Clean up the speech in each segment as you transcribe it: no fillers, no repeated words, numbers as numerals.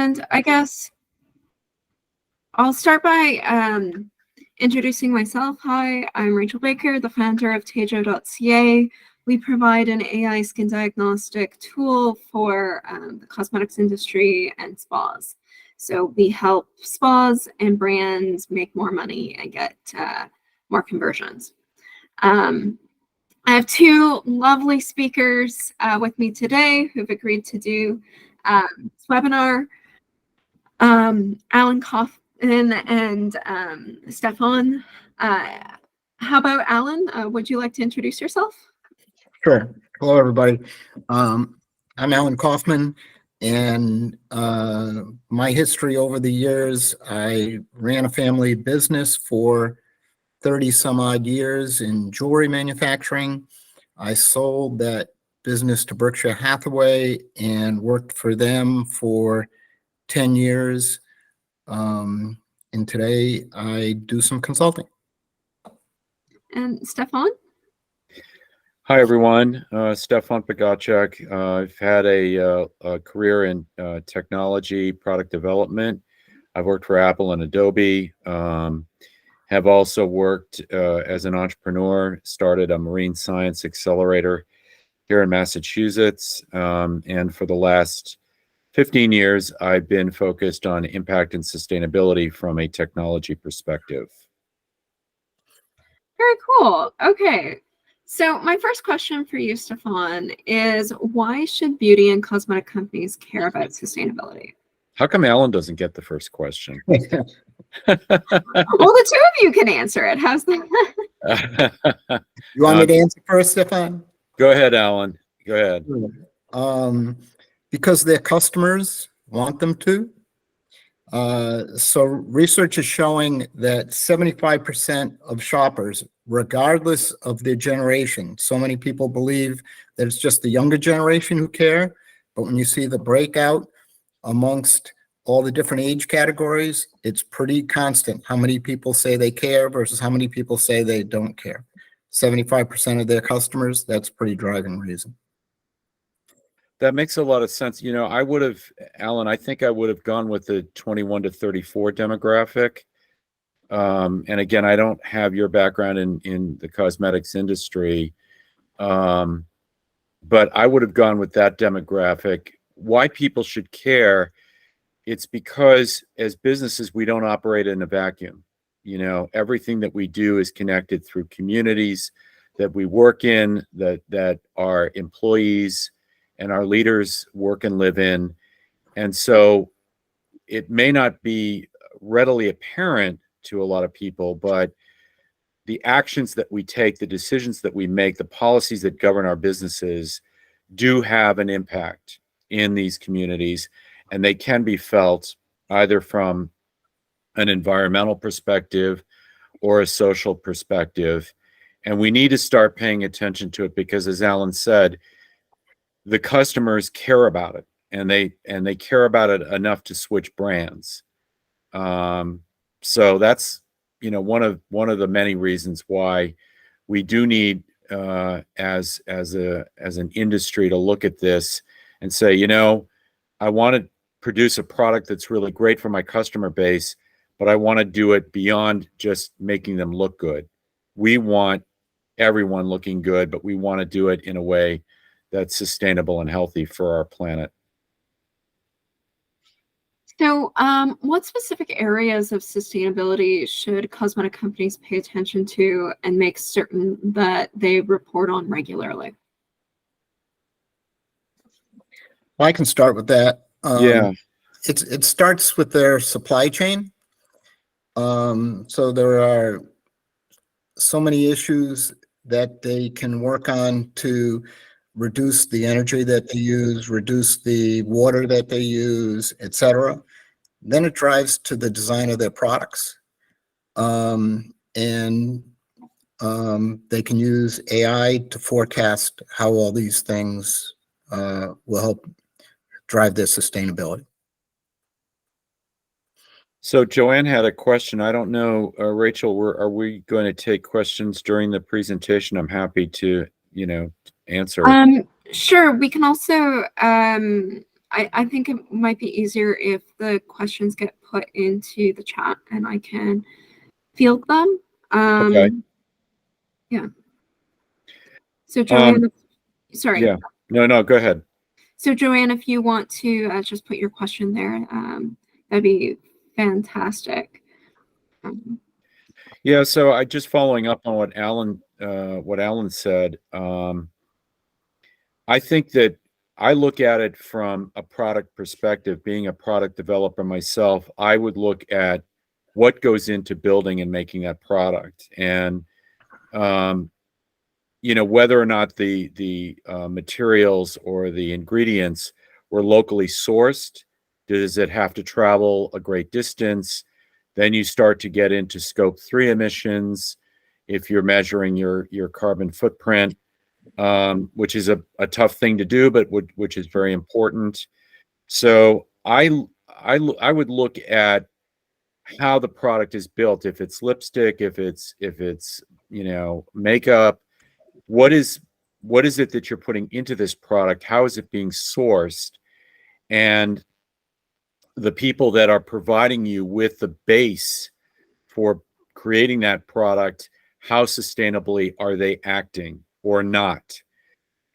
And I guess I'll start by introducing myself. Hi, I'm Rachel Baker, the founder of Tejo.ca. We provide an AI skin diagnostic tool for the cosmetics industry and spas. So we help spas and brands make more money and get more conversions. I have two lovely speakers with me today who've agreed to do this webinar. Alan Kaufman and Stefan. How about Alan? Would you like to introduce yourself? Sure. Hello, everybody. I'm Alan Kaufman, and my history over the years, I ran a family business for 30 some odd years in jewelry manufacturing. I sold that business to Berkshire Hathaway and worked for them for 10 years. And today I do some consulting. And Stefan? Hi, everyone. Stefan Pagacik. I've had a career in technology, product development. I've worked for Apple and Adobe. Have also worked as an entrepreneur, started a marine science accelerator here in Massachusetts. And for the last 15 years, I've been focused on impact and sustainability from a technology perspective. Very cool. Okay. So my first question for you, Stefan, is why should beauty and cosmetic companies care about sustainability? How come Alan doesn't get the first question? Well, the two of you can answer it. How's that? You want me to answer first, Stefan? Go ahead, Alan. Go ahead. Because their customers want them to. So research is showing that 75% of shoppers, regardless of their generation, so many people believe that it's just the younger generation who care, but when you see the breakout amongst all the different age categories, it's pretty constant how many people say they care versus how many people say they don't care. 75% of their customers, that's a pretty driving reason. That makes a lot of sense. You know, I would have, Alan, I think I would have gone with the 21 to 34 demographic. And again, I don't have your background in the cosmetics industry, but I would have gone with that demographic. Why people should care, it's because as businesses, we don't operate in a vacuum. You know, everything that we do is connected through communities that we work in, that our employees and our leaders work and live in. And so it may not be readily apparent to a lot of people, but the actions that we take, the decisions that we make, the policies that govern our businesses do have an impact in these communities, and they can be felt either from an environmental perspective or a social perspective. And we need to start paying attention to it because, as Alan said, the customers care about it, and they care about it enough to switch brands. So that's, you know, one of the many reasons why we do need as an industry to look at this and say, you know, I want to produce a product that's really great for my customer base, but I want to do it beyond just making them look good. We want everyone looking good, but we want to do it in a way that's sustainable and healthy for our planet. So what specific areas of sustainability should cosmetic companies pay attention to and make certain that they report on regularly? Well, I can start with that. Yeah. It starts with their supply chain. So there are so many issues that they can work on to reduce the energy that they use, reduce the water that they use, etc. Then it drives to the design of their products. And they can use AI to forecast how all these things will help drive their sustainability. So Joanne had a question. I don't know, Rachel, are we going to take questions during the presentation? I'm happy to, you know, answer. Sure. We can also I think it might be easier if the questions get put into the chat and I can field them. Okay. Yeah. So Joanne, sorry. Yeah. No, go ahead. So Joanne, if you want to just put your question there, that'd be fantastic. Yeah, so I just following up on what Alan said. I think that I look at it from a product perspective. Being a product developer myself, I would look at what goes into building and making that product, and whether or not the materials or the ingredients were locally sourced. Does it have to travel a great distance? Then you start to get into scope 3 emissions if you're measuring your carbon footprint, which is a tough thing to do, but which is very important. So I would look at how the product is built. If it's lipstick, if it's makeup, what is it that you're putting into this product? How is it being sourced? And the people that are providing you with the base for creating that product, how sustainably are they acting or not?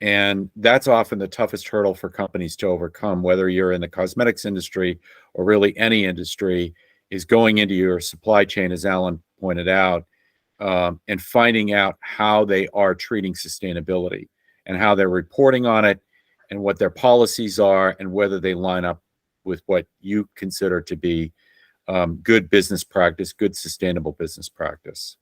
And that's often the toughest hurdle for companies to overcome, whether you're in the cosmetics industry or really any industry, is going into your supply chain, as Alan pointed out, and finding out how they are treating sustainability and how they're reporting on it and what their policies are and whether they line up with what you consider to be good business practice, good sustainable business practice.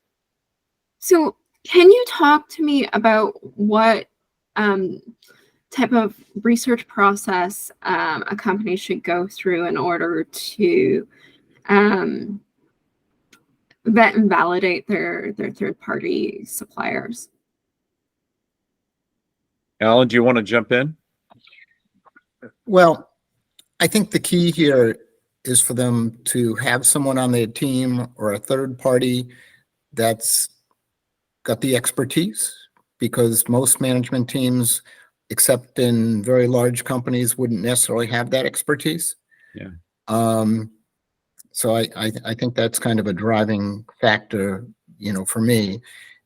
So can you talk to me about what type of research process a company should go through in order to vet and validate their third-party suppliers? Alan, do you want to jump in? Well, I think the key here is for them to have someone on their team or a third party that's got the expertise, because most management teams, except in very large companies, wouldn't necessarily have that expertise. Yeah. So I think that's kind of a driving factor, for me.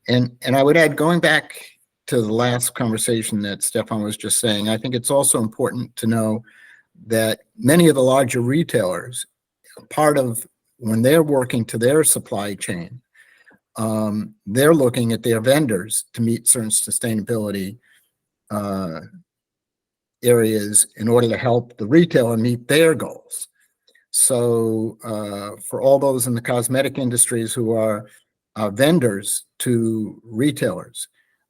And I would add, going back to the last conversation that Stefan was just saying, I think it's also important to know that many of the larger retailers, part of when they're working to their supply chain, they're looking at their vendors to meet certain sustainability areas in order to help the retailer meet their goals. So for all those in the cosmetic industries who are vendors to retailers,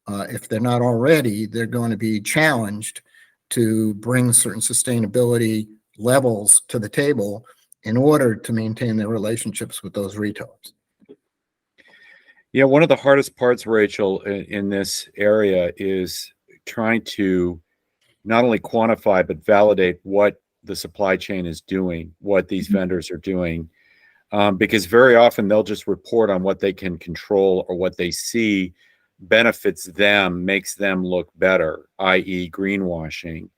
if they're not already, they're going to be challenged to bring certain sustainability levels to the table in order to maintain their relationships with those retailers. Yeah, one of the hardest parts, Rachel, in this area is trying to not only quantify but validate what the supply chain is doing, what these vendors are doing, because very often they'll just report on what they can control or what they see benefits them, makes them look better, i.e. greenwashing.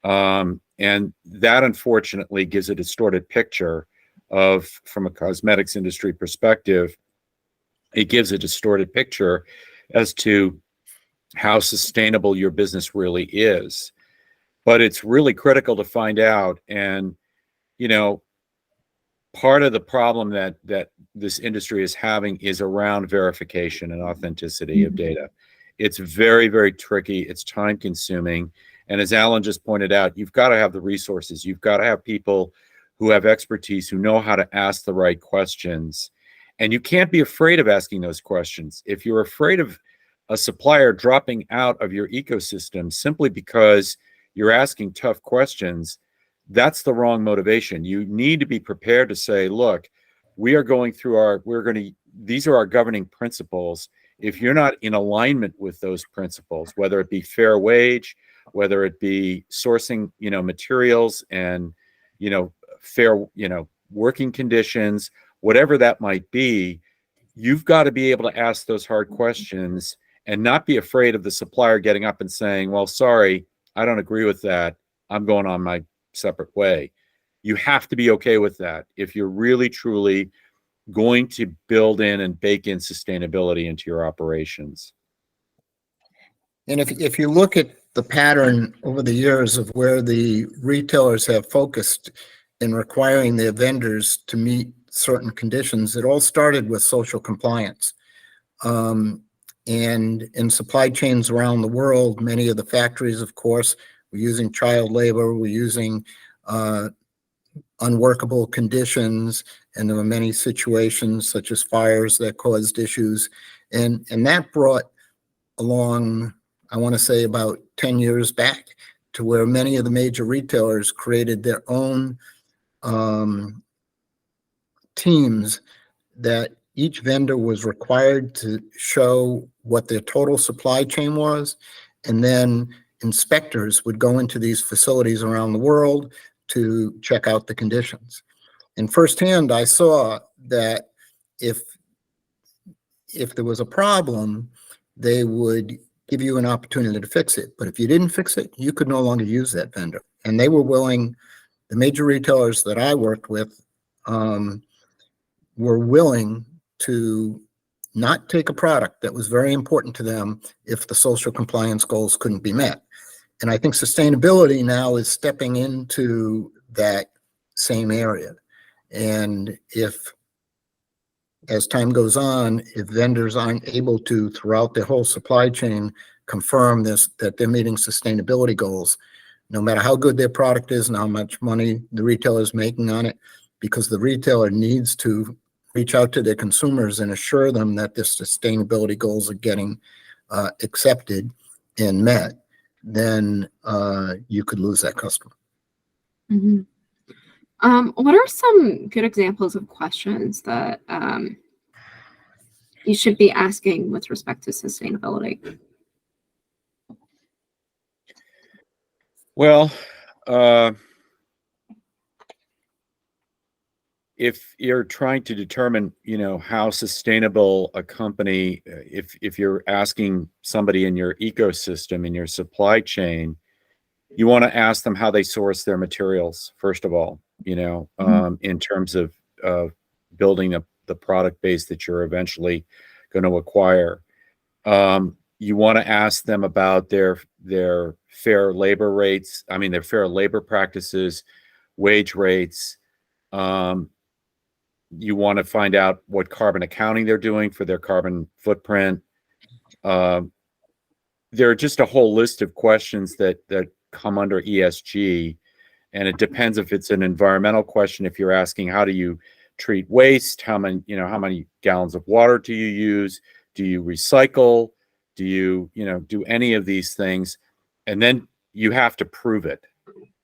And that unfortunately gives a distorted picture of, from a cosmetics industry perspective, it gives a distorted picture as to how sustainable your business really is. But it's really critical to find out. And, part of the problem that this industry is having is around verification and authenticity of data. It's very, very tricky. It's time consuming. And as Alan just pointed out, you've got to have the resources. You've got to have people who have expertise, who know how to ask the right questions. And you can't be afraid of asking those questions. If you're afraid of a supplier dropping out of your ecosystem simply because you're asking tough questions, that's the wrong motivation. You need to be prepared to say, look, these are our governing principles. If you're not in alignment with those principles, whether it be fair wage, whether it be sourcing, materials and, fair, working conditions, whatever that might be, you've got to be able to ask those hard questions and not be afraid of the supplier getting up and saying, well, sorry, I don't agree with that. I'm going on my separate way. You have to be okay with that if you're really truly going to build in and bake in sustainability into your operations. And if you look at the pattern over the years of where the retailers have focused in requiring their vendors to meet certain conditions, it all started with social compliance. And in supply chains around the world, many of the factories, of course, were using child labor, were using unworkable conditions, and there were many situations such as fires that caused issues. And that brought along, I want to say about 10 years back, to where many of the major retailers created their own teams that each vendor was required to show what their total supply chain was, and then inspectors would go into these facilities around the world to check out the conditions. And firsthand, I saw that if there was a problem, they would give you an opportunity to fix it. But if you didn't fix it, you could no longer use that vendor. And they were willing, the major retailers that I worked with were willing to not take a product that was very important to them if the social compliance goals couldn't be met. And I think sustainability now is stepping into that same area. And if, as time goes on, if vendors aren't able to, throughout their whole supply chain, confirm this, that they're meeting sustainability goals, no matter how good their product is and how much money the retailer is making on it, because the retailer needs to reach out to their consumers and assure them that their sustainability goals are getting accepted and met, then you could lose that customer. Mm-hmm. What are some good examples of questions that you should be asking with respect to sustainability? Well, if you're trying to determine, how sustainable a company, if you're asking somebody in your ecosystem, in your supply chain, you want to ask them how they source their materials, first of all, in terms of building up the product base that you're eventually going to acquire. You want to ask them about their fair labor rates, their fair labor practices, wage rates. You want to find out what carbon accounting they're doing for their carbon footprint. There are just a whole list of questions that come under ESG, and it depends if it's an environmental question. If you're asking how do you treat waste, how many gallons of water do you use, do you recycle, do you do any of these things, and then you have to prove it.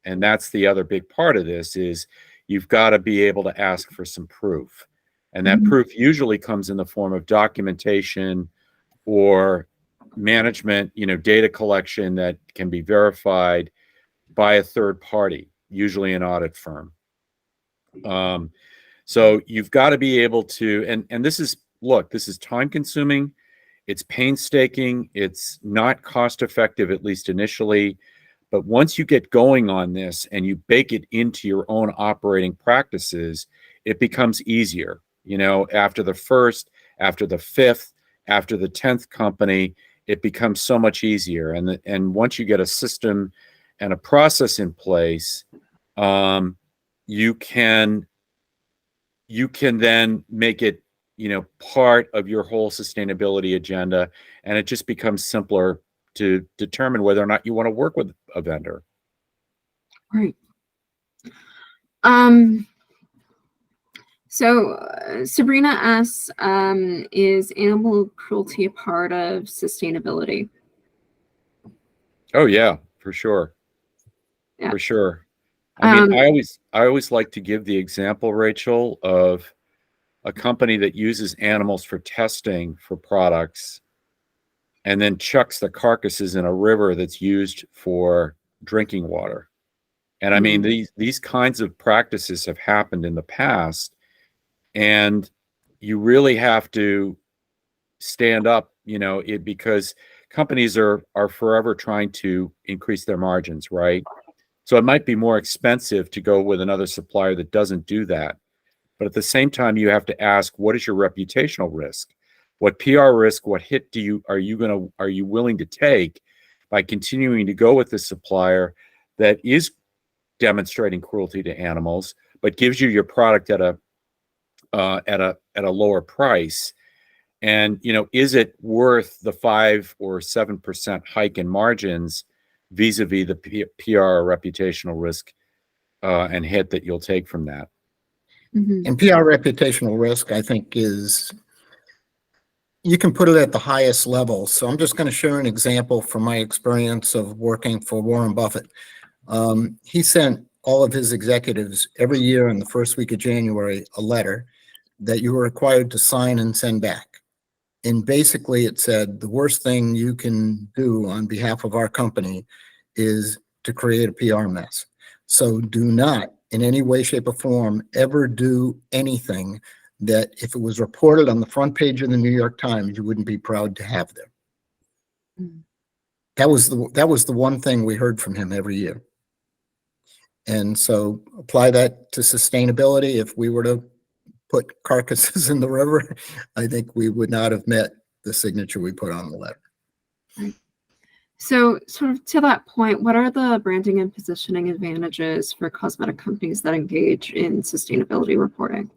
And that's the other big part of this is you've got to be able to ask for some proof. And that proof usually comes in the form of documentation or management, data collection that can be verified by a third party, usually an audit firm. So you've got to be able to, and this is time consuming, it's painstaking, it's not cost effective, at least initially. But once you get going on this and you bake it into your own operating practices, it becomes easier. After the first, after the fifth, after the 10th company, it becomes so much easier. And once you get a system and a process in place, you can then make it, part of your whole sustainability agenda, and it just becomes simpler to determine whether or not you want to work with a vendor. Right. So Sabrina asks, is animal cruelty a part of sustainability? Oh yeah, for sure. Yeah. For sure. I always like to give the example, Rachel, of a company that uses animals for testing for products and then chucks the carcasses in a river that's used for drinking water. And these kinds of practices have happened in the past, and you really have to stand up, because companies are forever trying to increase their margins, right? So it might be more expensive to go with another supplier that doesn't do that. But at the same time, you have to ask, what is your reputational risk? What PR risk, what hit are you willing to take by continuing to go with the supplier that is demonstrating cruelty to animals, but gives you your product at a lower price? And is it worth the 5 or 7% hike in margins vis-a-vis the PR or reputational risk and hit that you'll take from that? Mhm. And PR reputational risk, I think, you can put it at the highest level. So I'm just going to share an example from my experience of working for Warren Buffett. He sent all of his executives every year in the first week of January a letter that you were required to sign and send back. And basically it said, the worst thing you can do on behalf of our company is to create a PR mess. So do not in any way, shape, or form ever do anything that if it was reported on the front page of the New York Times, you wouldn't be proud to have there. Mm. That was the one thing we heard from him every year. And so apply that to sustainability. If we were to put carcasses in the river, I think we would not have met the signature we put on the letter. Right. So sort of to that point, what are the branding and positioning advantages for cosmetic companies that engage in sustainability reporting?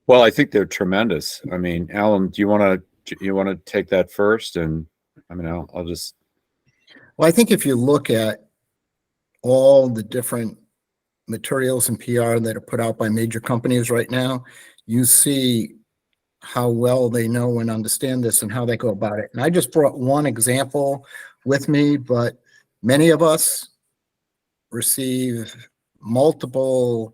Well, I think they're tremendous. I mean, Alan, do you want to take that first? And I mean, I'll just. Well, I think if you look at all the different materials and PR that are put out by major companies right now, you see how well they know and understand this and how they go about it. And I just brought one example with me, but many of us receive multiple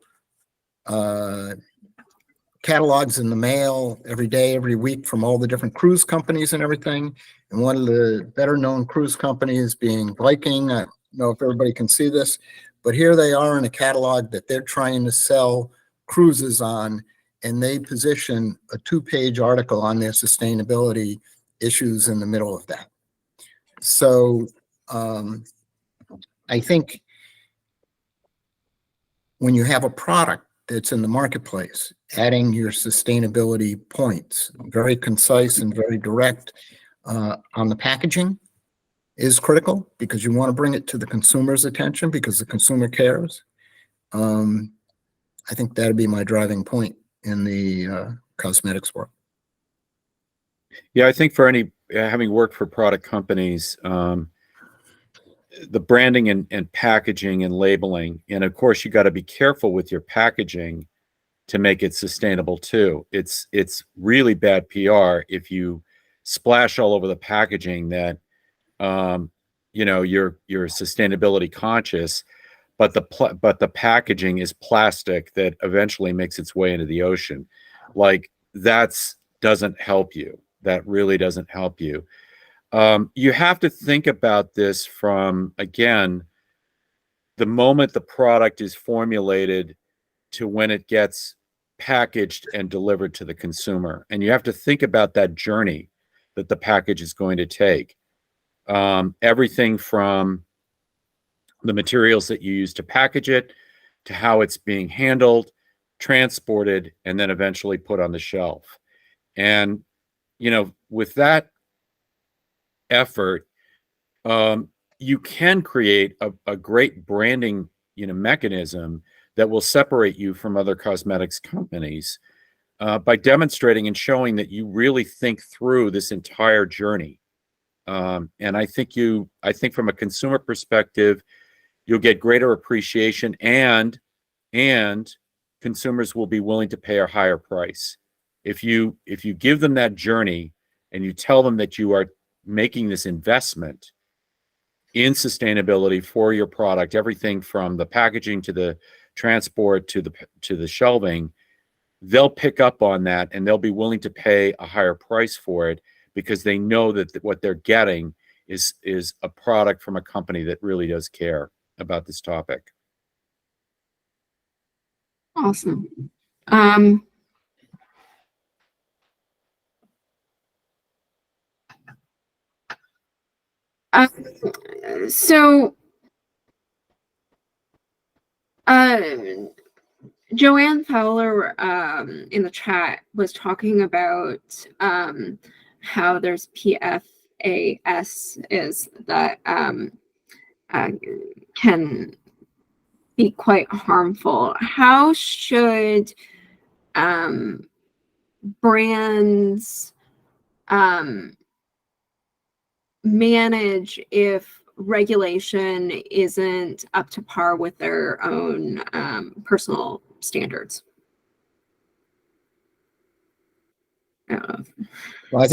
catalogs in the mail every day, every week from all the different cruise companies and everything. And one of the better known cruise companies being Viking. I don't know if everybody can see this, but here they are in a catalog that they're trying to sell cruises on, and they position a 2-page article on their sustainability issues in the middle of that. So I think when you have a product that's in the marketplace, adding your sustainability points, very concise and very direct on the packaging is critical, because you want to bring it to the consumer's attention because the consumer cares. I think that'd be my driving point in the cosmetics world. Yeah, I think for any having worked for product companies, the branding and packaging and labeling, and of course you got to be careful with your packaging to make it sustainable too. It's really bad PR if you splash all over the packaging that you're sustainability conscious, but the packaging is plastic that eventually makes its way into the ocean. Like doesn't help you. That really doesn't help you. You have to think about this from, again, the moment the product is formulated to when it gets packaged and delivered to the consumer. And you have to think about that journey that the package is going to take. Everything from the materials that you use to package it, to how it's being handled, transported, and then eventually put on the shelf. And, with that effort, you can create a great branding, mechanism that will separate you from other cosmetics companies by demonstrating and showing that you really think through this entire journey. And I think from a consumer perspective, you'll get greater appreciation, and consumers will be willing to pay a higher price. If you give them that journey and you tell them that you are making this investment in sustainability for your product, everything from the packaging to the transport to the shelving, they'll pick up on that and they'll be willing to pay a higher price for it, because they know that what they're getting is a product from a company that really does care about this topic. Awesome. So Joanne Fowler in the chat was talking about how there's PFAS is that can be quite harmful. How should brands manage if regulation isn't up to par with their own personal standards? Well, I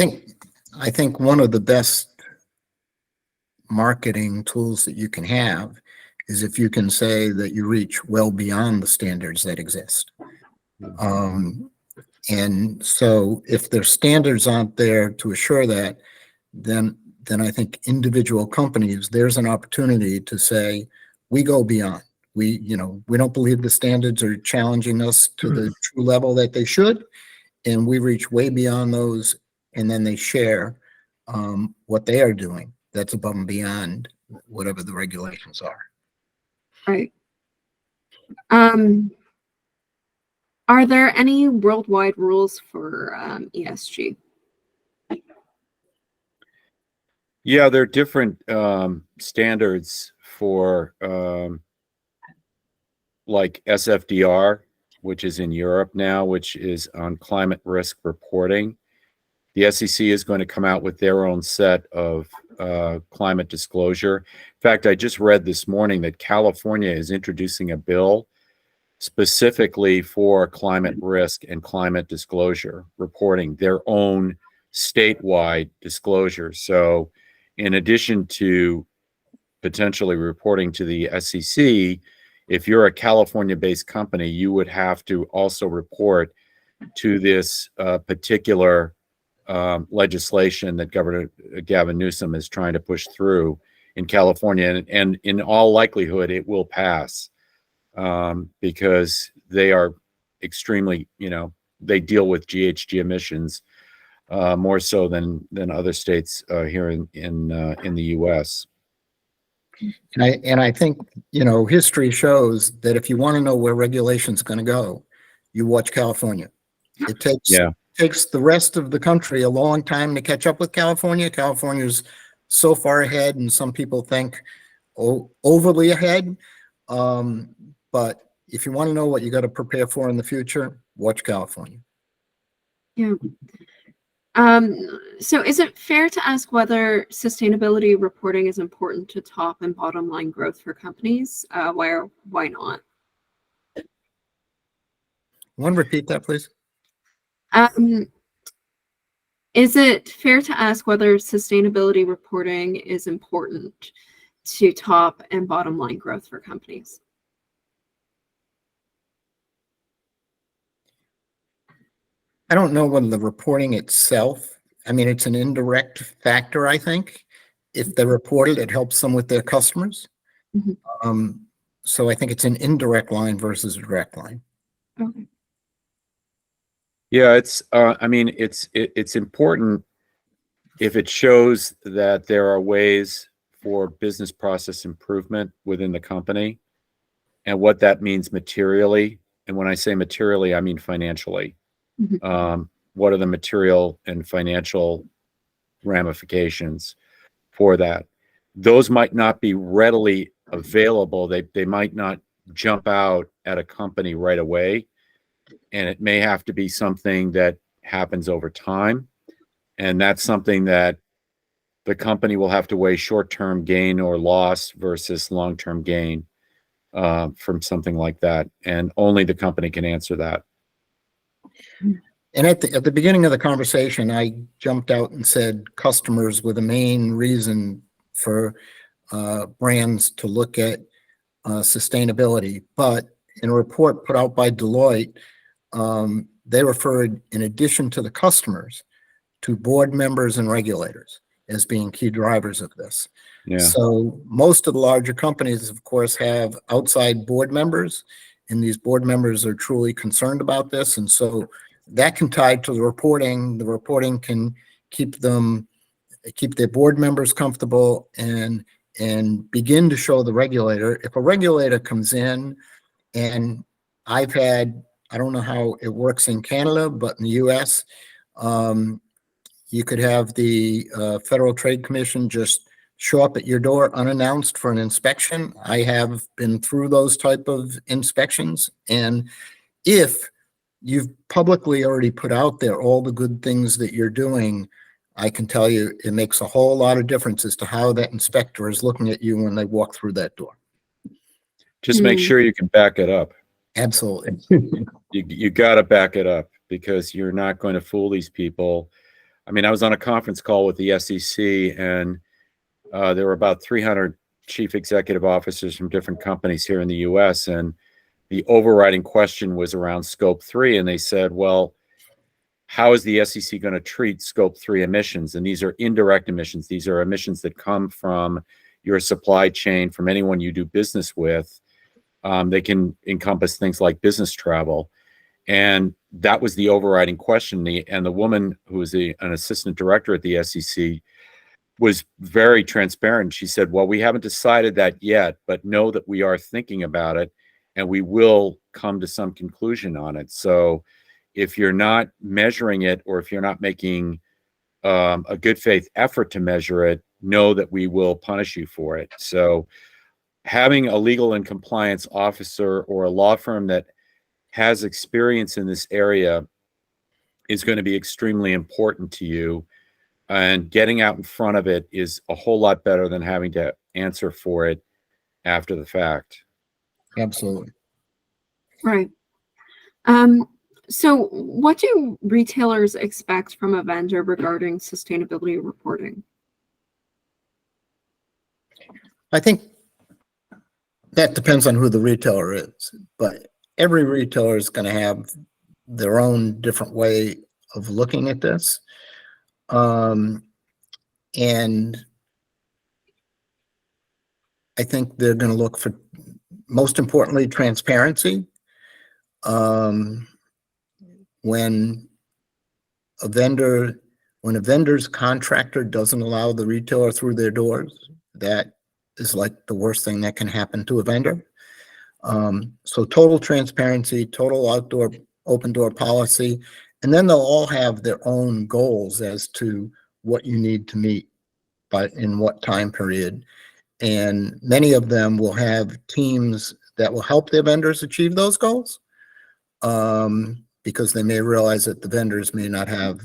think one of the best marketing tools that you can have is if you can say that you reach well beyond the standards that exist. And so if their standards aren't there to assure that, then I think individual companies, there's an opportunity to say, we go beyond. We don't believe the standards are challenging us to the true level that they should, and we reach way beyond those, and then they share what they are doing that's above and beyond whatever the regulations are. Right. Are there any worldwide rules for ESG? Yeah, there are different standards for like SFDR, which is in Europe now, which is on climate risk reporting. The SEC is going to come out with their own set of climate disclosure. In fact, I just read this morning that California is introducing a bill specifically for climate risk and climate disclosure reporting, their own statewide disclosure. So in addition to potentially reporting to the SEC, if you're a California-based company, you would have to also report to this particular legislation that Governor Gavin Newsom is trying to push through in California. And in all likelihood, it will pass because they are extremely, they deal with GHG emissions more so than other states here in the U.S. And I think, history shows that if you want to know where regulation's going to go, you watch California. It takes the rest of the country a long time to catch up with California. California's so far ahead, and some people think overly ahead. But if you want to know what you got to prepare for in the future, watch California. Yeah. So is it fair to ask whether sustainability reporting is important to top and bottom line growth for companies? Why not? Want to repeat that, please? Is it fair to ask whether sustainability reporting is important to top and bottom line growth for companies? I don't know whether the reporting itself, it's an indirect factor, I think. If they're reported, it helps them with their customers. Mm-hmm. So I think it's an indirect line versus a direct line. Okay. Yeah, it's important if it shows that there are ways for business process improvement within the company and what that means materially. And when I say materially, I mean financially. Mm-hmm. What are the material and financial ramifications for that? Those might not be readily available. They might not jump out at a company right away. And it may have to be something that happens over time. And that's something that the company will have to weigh short-term gain or loss versus long-term gain from something like that. And only the company can answer that. And at the beginning of the conversation, I jumped out and said customers were the main reason for brands to look at sustainability. But in a report put out by Deloitte, they referred, in addition to the customers, to board members and regulators as being key drivers of this. Yeah. So most of the larger companies, of course, have outside board members, and these board members are truly concerned about this. And so that can tie to the reporting. The reporting can keep their board members comfortable and begin to show the regulator. If a regulator comes in And I've had, I don't know how it works in Canada, but in the US, you could have the Federal Trade Commission just show up at your door unannounced for an inspection. I have been through those type of inspections. And if you've publicly already put out there all the good things that you're doing, I can tell you it makes a whole lot of difference as to how that inspector is looking at you when they walk through that door. Just make sure you can back it up. Absolutely. You got to back it up, because you're not going to fool these people. I mean, I was on a conference call with the SEC, and there were about 300 chief executive officers from different companies here in the US, and the overriding question was around scope 3. And they said, well, how is the SEC going to treat scope 3 emissions? And these are indirect emissions. These are emissions that come from your supply chain, from anyone you do business with. They can encompass things like business travel. And that was the overriding question. And the woman who was an assistant director at the SEC was very transparent. She said, well, we haven't decided that yet, but know that we are thinking about it, and we will come to some conclusion on it. So if you're not measuring it, or if you're not making a good faith effort to measure it, know that we will punish you for it. So having a legal and compliance officer or a law firm that has experience in this area is going to be extremely important to you. And getting out in front of it is a whole lot better than having to answer for it after the fact. Absolutely. Right. So what do retailers expect from a vendor regarding sustainability reporting? I think that depends on who the retailer is, but every retailer is going to have their own different way of looking at this. And I think they're going to look for, most importantly, transparency. When a vendor's contractor doesn't allow the retailer through their doors, that is like the worst thing that can happen to a vendor. So total transparency, total outdoor open door policy, and then they'll all have their own goals as to what you need to meet, but in what time period. And many of them will have teams that will help their vendors achieve those goals, because they may realize that the vendors may not have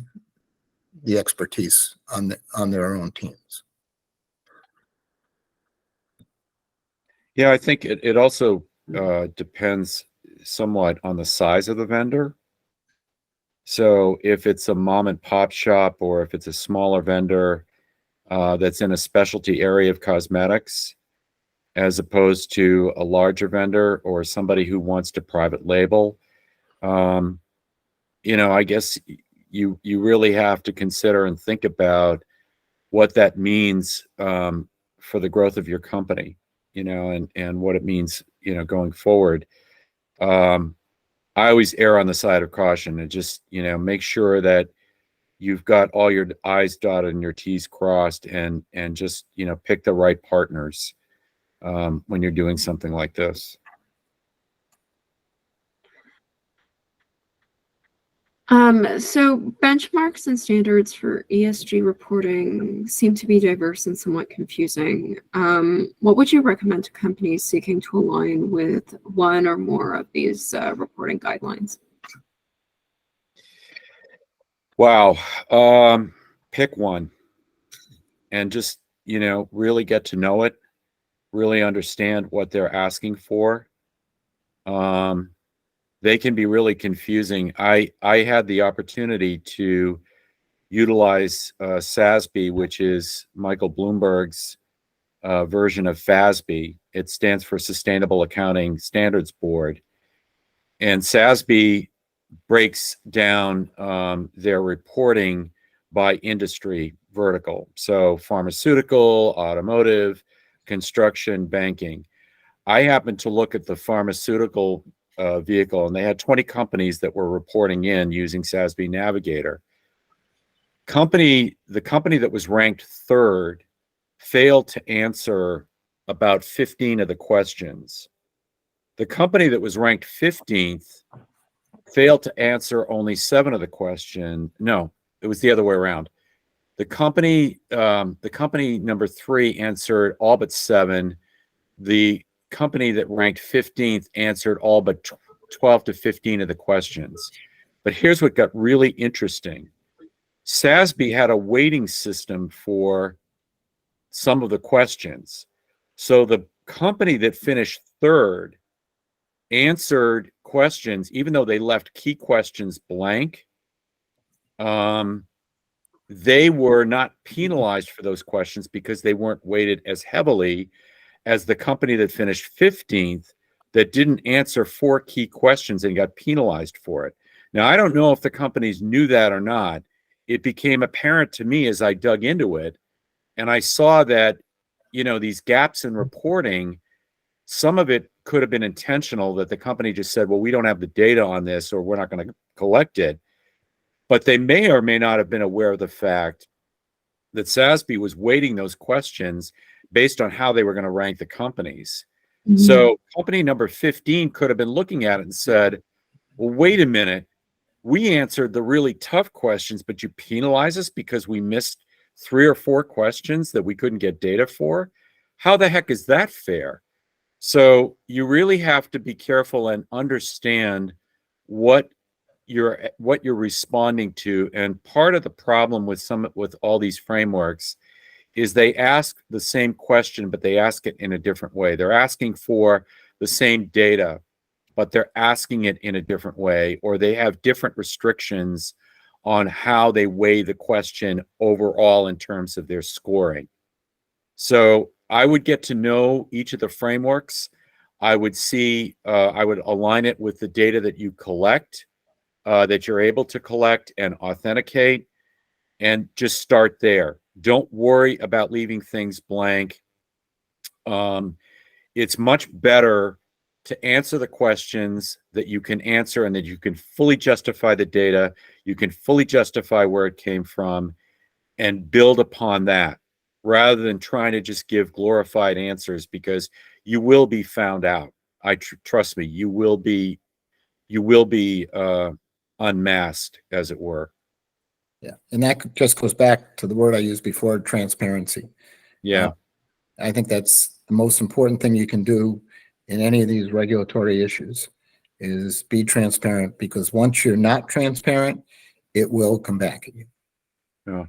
the expertise on their own teams. Yeah, I think it also depends somewhat on the size of the vendor. So if it's a mom and pop shop, or if it's a smaller vendor that's in a specialty area of cosmetics, as opposed to a larger vendor or somebody who wants to private label, I guess you really have to consider and think about what that means for the growth of your company, and what it means, going forward. I always err on the side of caution, and just, make sure that you've got all your I's dotted and your T's crossed, and just, pick the right partners when you're doing something like this. So benchmarks and standards for ESG reporting seem to be diverse and somewhat confusing. What would you recommend to companies seeking to align with one or more of these reporting guidelines? Wow. Pick one and just, really get to know it, really understand what they're asking for. They can be really confusing. I had the opportunity to utilize SASB, which is Michael Bloomberg's version of FASB. It stands for Sustainable Accounting Standards Board. And SASB breaks down their reporting by industry vertical. So pharmaceutical, automotive, construction, banking. I happened to look at the pharmaceutical vehicle, and they had 20 companies that were reporting in using SASB Navigator. The company that was ranked third failed to answer about 15 of the questions. The company that was ranked 15th failed to answer only 7 of the question. No, it was the other way around. The company number 3 answered all but 7. The company that ranked 15th answered all but 12 to 15 of the questions. But here's what got really interesting. SASB had a weighting system for some of the questions. So the company that finished 3rd answered questions, even though they left key questions blank. They were not penalized for those questions because they weren't weighted as heavily as the company that finished 15th that didn't answer 4 key questions and got penalized for it. Now, I don't know if the companies knew that or not. It became apparent to me as I dug into it, and I saw that, these gaps in reporting, some of it could have been intentional, that the company just said, well, we don't have the data on this, or we're not going to collect it. But they may or may not have been aware of the fact that SASB was weighting those questions based on how they were going to rank the companies. Mm-hmm. So company number 15 could have been looking at it and said, well, wait a minute. We answered the really tough questions, but you penalize us because we missed 3 or 4 questions that we couldn't get data for. How the heck is that fair? So you really have to be careful and understand what you're responding to. And part of the problem with all these frameworks is they ask the same question, but they ask it in a different way. They're asking for the same data, but they're asking it in a different way, or they have different restrictions on how they weigh the question overall in terms of their scoring. So I would get to know each of the frameworks. I would align it with the data that you collect, that you're able to collect and authenticate, and just start there. Don't worry about leaving things blank. It's much better to answer the questions that you can answer and that you can fully justify the data, you can fully justify where it came from, and build upon that, rather than trying to just give glorified answers, because you will be found out. Trust me, you will be unmasked, as it were. Yeah, and that just goes back to the word I used before, transparency. Yeah. I think that's the most important thing you can do in any of these regulatory issues, is be transparent, because once you're not transparent, it will come back at you. Yeah.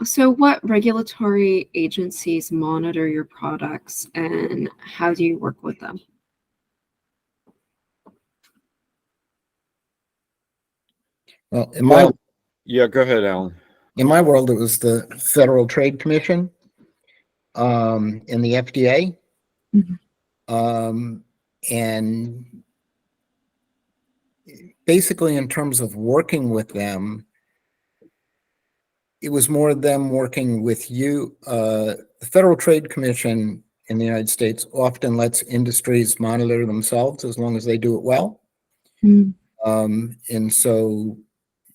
So what regulatory agencies monitor your products, and how do you work with them? Well, yeah, go ahead, Alan. In my world, it was the Federal Trade Commission, and the FDA. Mm-hmm. And basically, in terms of working with them, it was more them working with you. The Federal Trade Commission in the United States often lets industries monitor themselves as long as they do it well. Mm-hmm. And so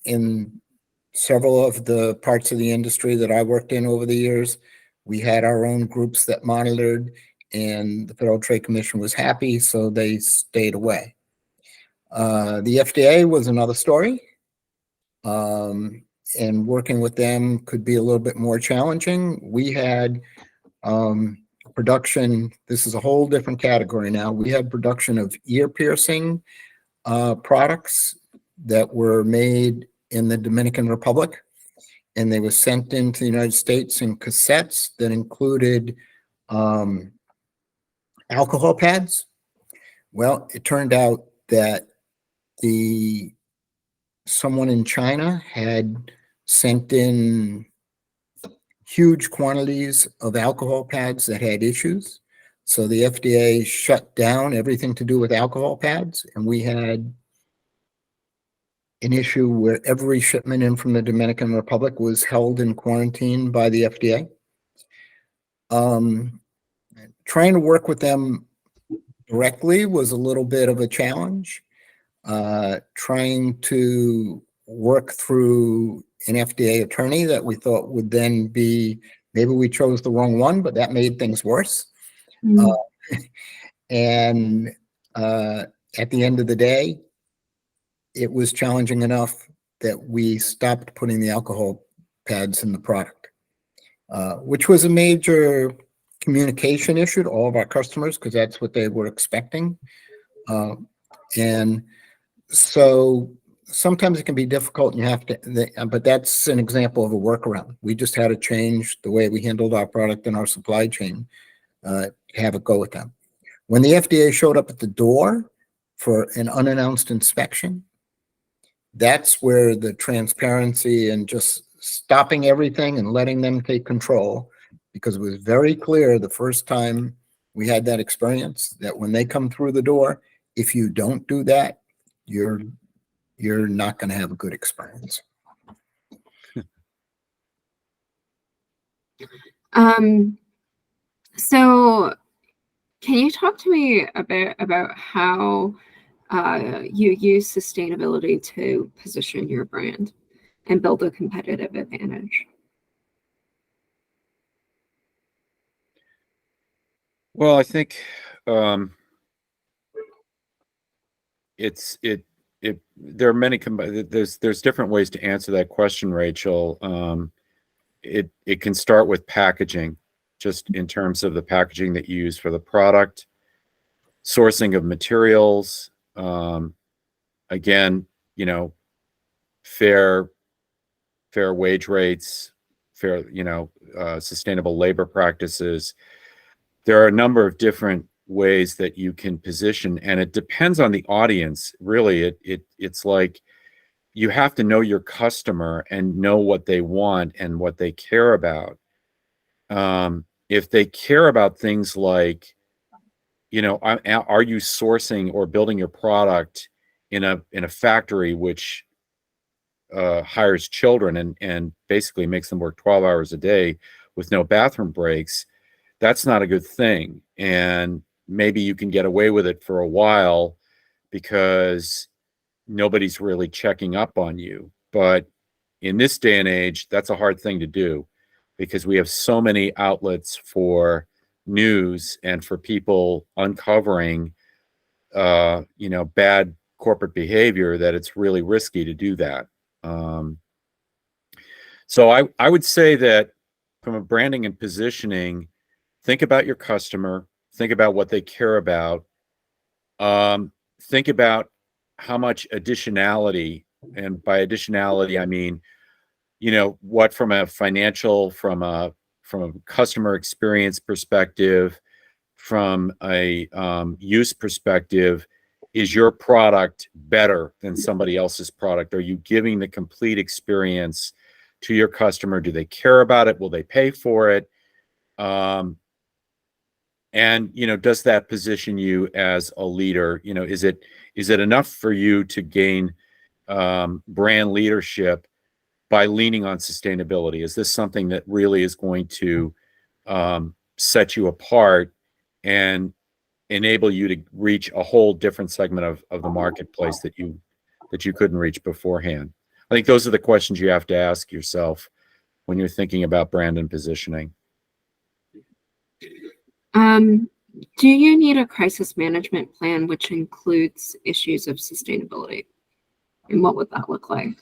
in several of the parts of the industry that I worked in over the years, we had our own groups that monitored, and the Federal Trade Commission was happy, so they stayed away. The FDA was another story, and working with them could be a little bit more challenging. We had production, this is a whole different category now. We had production of ear piercing products that were made in the Dominican Republic, and they were sent into the United States in cassettes that included alcohol pads. Well, it turned out that someone in China had sent in huge quantities of alcohol pads that had issues. So the FDA shut down everything to do with alcohol pads, and we had an issue where every shipment in from the Dominican Republic was held in quarantine by the FDA. Trying to work with them directly was a little bit of a challenge. Trying to work through an FDA attorney that we thought would then be, maybe we chose the wrong one, but that made things worse. And at the end of the day, it was challenging enough that we stopped putting the alcohol pads in the product, which was a major communication issue to all of our customers because that's what they were expecting. And so sometimes it can be difficult and you have to, but that's an example of a workaround. We just had to change the way we handled our product and our supply chain to have it go with them. When the FDA showed up at the door for an unannounced inspection, that's where the transparency and just stopping everything and letting them take control, because it was very clear the first time we had that experience that when they come through the door, if you don't do that, you're not going to have a good experience. So can you talk to me a bit about how you use sustainability to position your brand and build a competitive advantage? Well, I think there are many there's different ways to answer that question, Rachel. It can start with packaging, just in terms of the packaging that you use for the product, sourcing of materials, again, fair wage rates, sustainable labor practices. There are a number of different ways that you can position, and it depends on the audience. Really, it's like you have to know your customer and know what they want and what they care about. If they care about things like, are you sourcing or building your product in a factory which hires children and basically makes them work 12 hours a day with no bathroom breaks, that's not a good thing. And maybe you can get away with it for a while because nobody's really checking up on you. But in this day and age, that's a hard thing to do because we have so many outlets for news and for people uncovering, bad corporate behavior that it's really risky to do that. So I would say that from a branding and positioning, think about your customer, think about what they care about, think about how much additionality, and by additionality, I mean, what from a financial, from a customer experience perspective, from a use perspective, is your product better than somebody else's product? Are you giving the complete experience to your customer? Do they care about it? Will they pay for it? And does that position you as a leader? Is it enough for you to gain brand leadership by leaning on sustainability? Is this something that really is going to set you apart and enable you to reach a whole different segment of the marketplace that you couldn't reach beforehand? I think those are the questions you have to ask yourself when you're thinking about brand and positioning. Do you need a crisis management plan which includes issues of sustainability? And what would that look like?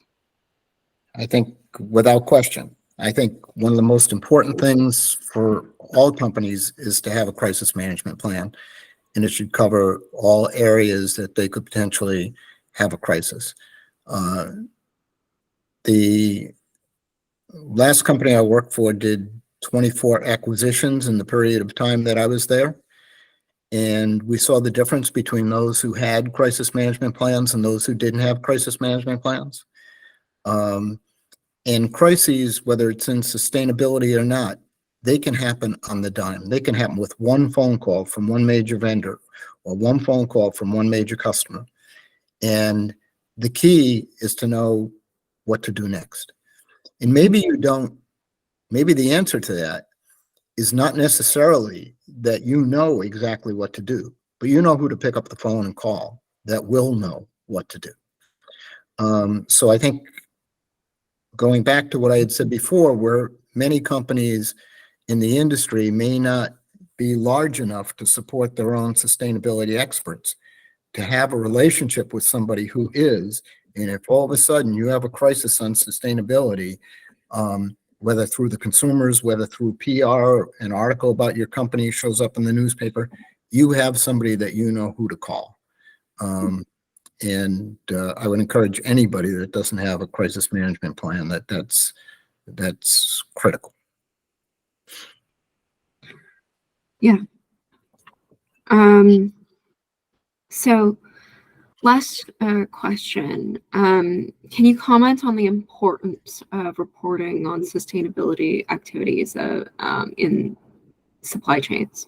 I think without question, I think one of the most important things for all companies is to have a crisis management plan, and it should cover all areas that they could potentially have a crisis. The last company I worked for did 24 acquisitions in the period of time that I was there. And we saw the difference between those who had crisis management plans and those who didn't have crisis management plans. And crises, whether it's in sustainability or not, they can happen on the dime. They can happen with one phone call from one major vendor or one phone call from one major customer. And the key is to know what to do next. And maybe you don't, maybe the answer to that is not necessarily that you know exactly what to do, but you know who to pick up the phone and call that will know what to do. So I think going back to what I had said before, where many companies in the industry may not be large enough to support their own sustainability experts, to have a relationship with somebody who is, and if all of a sudden you have a crisis on sustainability, whether through the consumers, whether through PR, an article about your company shows up in the newspaper, you have somebody that you know who to call. And I would encourage anybody that doesn't have a crisis management plan that's critical. Yeah. So last question. Can you comment on the importance of reporting on sustainability activities in supply chains?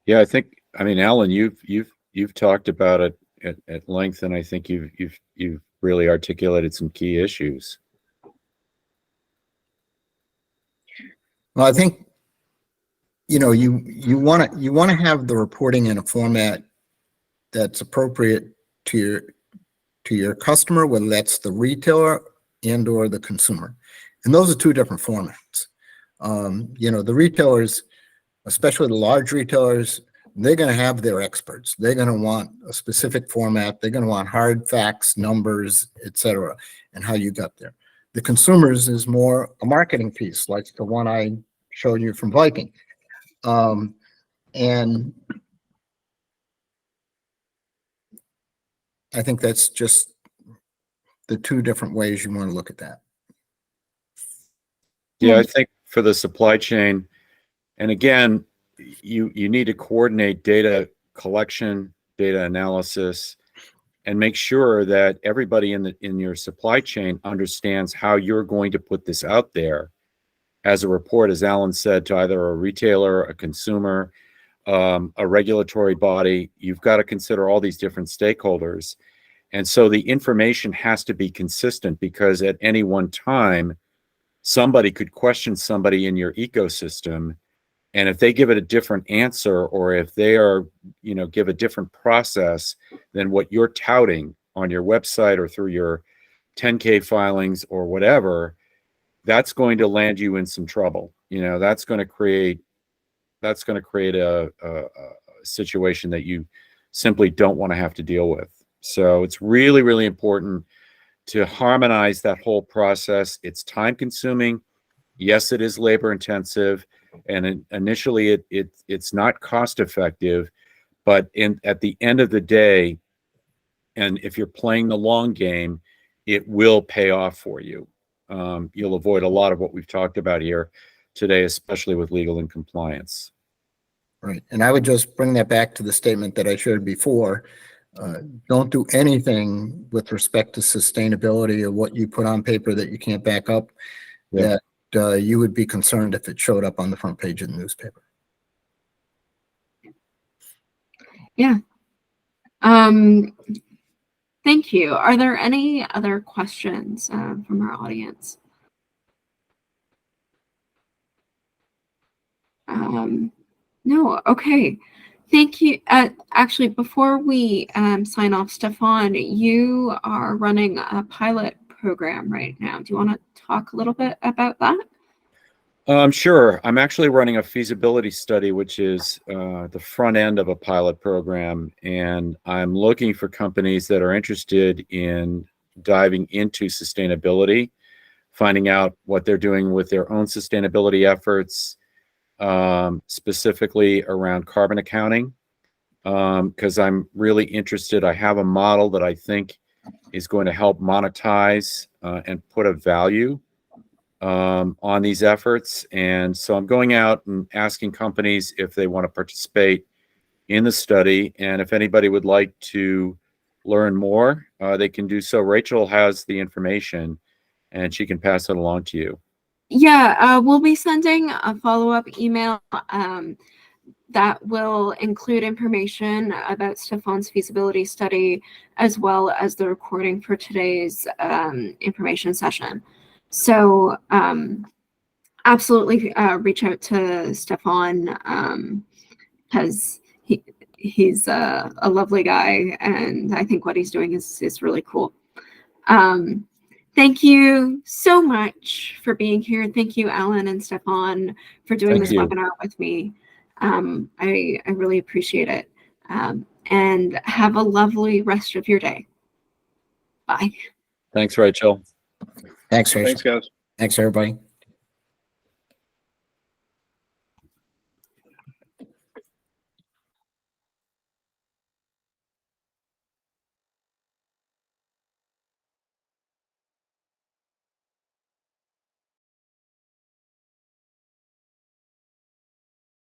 Yeah, I mean, Alan, you've talked about it at length, and I think you've really articulated some key issues. Well, I think, you know, you want to have the reporting in a format that's appropriate to your customer, whether that's the retailer and or the consumer. And those are two different formats. You know, the retailers, especially the large retailers, they're going to have their experts. They're going to want a specific format. They're going to want hard facts, numbers, etc., and how you got there. The consumers is more a marketing piece, like the one I showed you from Viking. And I think that's just the two different ways you want to look at that. Yeah, I think for the supply chain, and again, you need to coordinate data collection, data analysis, and make sure that everybody in your supply chain understands how you're going to put this out there as a report, as Alan said, to either a retailer, a consumer, a regulatory body. You've got to consider all these different stakeholders. And so the information has to be consistent, because at any one time, somebody could question somebody in your ecosystem. And if they give it a different answer, or if they are, you know, give a different process than what you're touting on your website or through your 10K filings or whatever, that's going to land you in some trouble. You know, that's going to create a situation that you simply don't want to have to deal with. So it's really, really important to harmonize that whole process. It's time consuming. Yes, it is labor intensive. And initially it's not cost effective, but at the end of the day, and if you're playing the long game, it will pay off for you. You'll avoid a lot of what we've talked about here today, especially with legal and compliance. Right. And I would just bring that back to the statement that I shared before. Don't do anything with respect to sustainability or what you put on paper that you can't back up, that you would be concerned if it showed up on the front page of the newspaper. Yeah. Thank you. Are there any other questions from our audience? No. Okay. Thank you. Actually, before we sign off, Stefan, you are running a pilot program right now. Do you want to talk a little bit about that? Sure. I'm actually running a feasibility study, which is the front end of a pilot program. And I'm looking for companies that are interested in diving into sustainability, finding out what they're doing with their own sustainability efforts, specifically around carbon accounting, because I'm really interested. I have a model that I think is going to help monetize and put a value on these efforts. And so I'm going out and asking companies if they want to participate in the study. And if anybody would like to learn more, they can do so. Rachel has the information and she can pass it along to you. Yeah, we'll be sending a follow-up email that will include information about Stefan's feasibility study, as well as the recording for today's information session. So absolutely reach out to Stefan, because he's a lovely guy, and I think what he's doing is really cool. Thank you so much for being here. Thank you, Alan and Stefan, for doing Thank this you. webinar with me. I really appreciate it. And have a lovely rest of your day. Bye. Thanks, Rachel. Thanks, Rachel. Thanks, guys. Thanks, everybody.